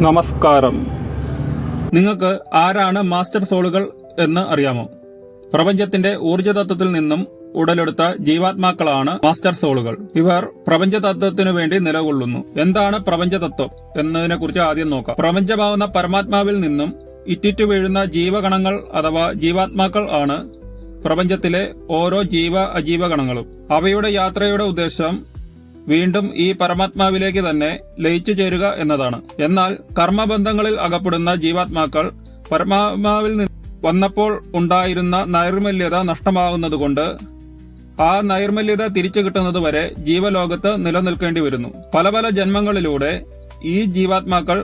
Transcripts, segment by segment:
നമസ്കാരം. നിങ്ങൾക്ക് ആരാണ് മാസ്റ്റർ സോളുകൾ എന്ന് അറിയാമോ? പ്രപഞ്ചത്തിന്റെ ഊർജ്ജതത്വത്തിൽ നിന്നും ഉടലെടുത്ത ജീവാത്മാക്കളാണ് മാസ്റ്റർ സോളുകൾ. ഇവർ പ്രപഞ്ചതത്വത്തിനു വേണ്ടി നിലകൊള്ളുന്നു. എന്താണ് പ്രപഞ്ചതത്വം എന്നതിനെ കുറിച്ച് ആദ്യം നോക്കാം. പ്രപഞ്ചമാവുന്ന പരമാത്മാവിൽ നിന്നും ഇറ്റിറ്റു വീഴുന്ന ജീവഗണങ്ങൾ അഥവാ ജീവാത്മാക്കൾ ആണ് പ്രപഞ്ചത്തിലെ ഓരോ അജീവഗണങ്ങളും. അവയുടെ യാത്രയുടെ ഉദ്ദേശം വീണ്ടും ഈ പരമാത്മാവിലേക്ക് തന്നെ ലയിച്ചു ചേരുക എന്നതാണ്. എന്നാൽ കർമ്മബന്ധങ്ങളിൽ അകപ്പെടുന്ന ജീവാത്മാക്കൾ പരമാത്മാവിൽ നിന്ന് വന്നപ്പോൾ ഉണ്ടായിരുന്ന നൈർമല്യത നഷ്ടമാകുന്നതുകൊണ്ട് ആ നൈർമല്യത തിരിച്ചു കിട്ടുന്നതുവരെ ജീവലോകത്ത് നിലനിൽക്കേണ്ടി വരുന്നു. പല പല ജന്മങ്ങളിലൂടെ ഈ ജീവാത്മാക്കൾ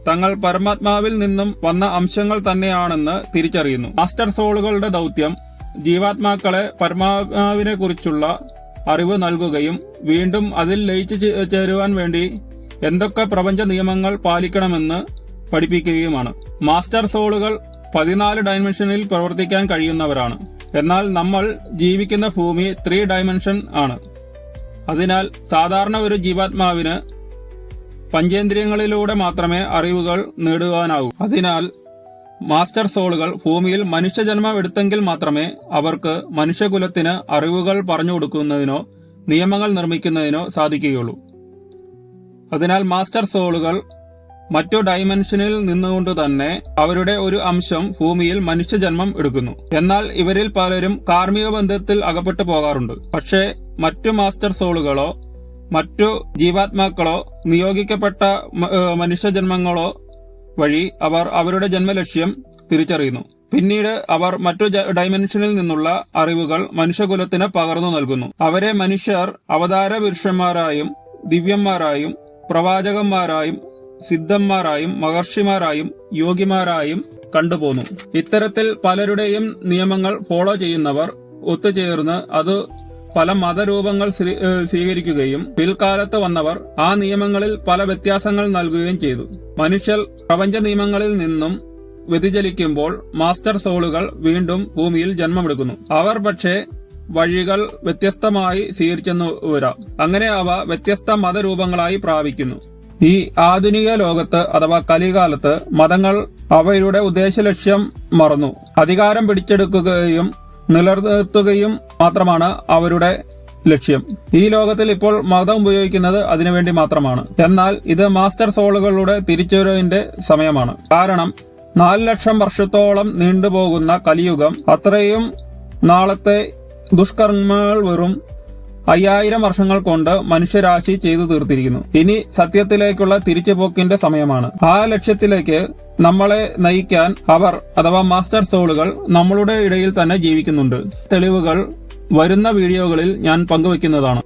തങ്ങൾ പരമാത്മാവിൽ നിന്നും വന്ന അംശങ്ങൾ തന്നെയാണെന്ന് തിരിച്ചറിയുന്നു. മാസ്റ്റർ സോളുകളുടെ ദൗത്യം ജീവാത്മാക്കളെ പരമാത്മാവിനെ കുറിച്ചുള്ള അറിവ് നൽകുകയും വീണ്ടും അതിൽ ലയിച്ചു ചേരുവാൻ വേണ്ടി എന്തൊക്കെ പ്രപഞ്ച നിയമങ്ങൾ പാലിക്കണമെന്ന് പഠിപ്പിക്കുകയുമാണ്. മാസ്റ്റർ സോളുകൾ 14 ഡയമെൻഷനിൽ പ്രവർത്തിക്കാൻ കഴിയുന്നവരാണ്. എന്നാൽ നമ്മൾ ജീവിക്കുന്ന ഭൂമി 3 ഡയമെൻഷൻ ആണ്. അതിനാൽ സാധാരണ ഒരു ജീവാത്മാവിന് പഞ്ചേന്ദ്രിയങ്ങളിലൂടെ മാത്രമേ അറിവുകൾ നേടുവാനാവൂ. അതിനാൽ മാസ്റ്റർ സോളുകൾ ഭൂമിയിൽ മനുഷ്യജന്മം എടുത്തെങ്കിൽ മാത്രമേ അവർക്ക് മനുഷ്യകുലത്തിന് അറിവുകൾ പറഞ്ഞു കൊടുക്കുന്നതിനോ നിയമങ്ങൾ നിർമ്മിക്കുന്നതിനോ സാധിക്കുകയുള്ളൂ. അതിനാൽ മാസ്റ്റർ സോളുകൾ മറ്റു ഡയമെൻഷനിൽ നിന്നുകൊണ്ട് തന്നെ അവരുടെ ഒരു അംശം ഭൂമിയിൽ മനുഷ്യജന്മം എടുക്കുന്നു. എന്നാൽ ഇവരിൽ പലരും കാർമ്മിക ബന്ധത്തിൽ അകപ്പെട്ടു പോകാറുണ്ട്. പക്ഷേ മറ്റു മാസ്റ്റർ സോളുകളോ മറ്റു ജീവാത്മാക്കളോ നിയോഗിക്കപ്പെട്ട മനുഷ്യജന്മങ്ങളോ വഴി അവർ അവരുടെ ജന്മലക്ഷ്യം തിരിച്ചറിയുന്നു. പിന്നീട് അവർ മറ്റു ഡയമെൻഷനിൽ നിന്നുള്ള അറിവുകൾ മനുഷ്യകുലത്തിന് പകർന്നു നൽകുന്നു. അവരെ മനുഷ്യർ അവതാര പുരുഷന്മാരായും ദിവ്യന്മാരായും പ്രവാചകന്മാരായും സിദ്ധന്മാരായും മഹർഷിമാരായും യോഗിമാരായും കണ്ടുപോന്നു. ഇത്തരത്തിൽ പലരുടെയും നിയമങ്ങൾ ഫോളോ ചെയ്യുന്നവർ ഒത്തുചേർന്ന് അത് പല മതരൂപങ്ങൾ സ്വീകരിക്കുകയും പിൽക്കാലത്ത് വന്നവർ ആ നിയമങ്ങളിൽ പല വ്യത്യാസങ്ങൾ നൽകുകയും ചെയ്തു. മനുഷ്യർ പ്രപഞ്ച നിയമങ്ങളിൽ നിന്നും വ്യതിചലിക്കുമ്പോൾ മാസ്റ്റർ സോളുകൾ വീണ്ടും ഭൂമിയിൽ ജന്മമെടുക്കുന്നു. അവർ പക്ഷേ വഴികൾ വ്യത്യസ്തമായി സ്വീകരിച്ചെന്നു വരാം. അങ്ങനെ അവ വ്യത്യസ്ത മതരൂപങ്ങളായി പ്രാപിക്കുന്നു. ഈ ആധുനിക ലോകത്ത് അഥവാ കലികാലത്ത് മതങ്ങൾ അവയുടെ ഉദ്ദേശലക്ഷ്യം മറന്നു അധികാരം പിടിച്ചെടുക്കുകയും നിലനിർത്തുകയും മാത്രമാണ് അവരുടെ ലക്ഷ്യം. ഈ ലോകത്തിൽ ഇപ്പോൾ മതം ഉപയോഗിക്കുന്നത് അതിനുവേണ്ടി മാത്രമാണ്. എന്നാൽ ഇത് മാസ്റ്റർ സോളുകളുടെ തിരിച്ചുവരവിന്റെ സമയമാണ്. കാരണം 4 ലക്ഷം വർഷത്തോളം നീണ്ടുപോകുന്ന കലിയുഗം അത്രയും നാളത്തെ ദുഷ്കർമ്മങ്ങൾ വെറും 5000 വർഷങ്ങൾ കൊണ്ട് മനുഷ്യരാശി ചെയ്തു തീർത്തിരിക്കുന്നു. ഇനി സത്യത്തിലേക്കുള്ള തിരിച്ചുപോക്കിന്റെ സമയമാണ്. ആ ലക്ഷ്യത്തിലേക്ക് നമ്മളെ നയിക്കാൻ അവർ അഥവാ മാസ്റ്റർ സോളുകൾ നമ്മളുടെ ഇടയിൽ തന്നെ ജീവിക്കുന്നുണ്ട്. തെളിവുകൾ വരുന്ന വീഡിയോകളിൽ ഞാൻ പങ്കുവെക്കുന്നതാണ്.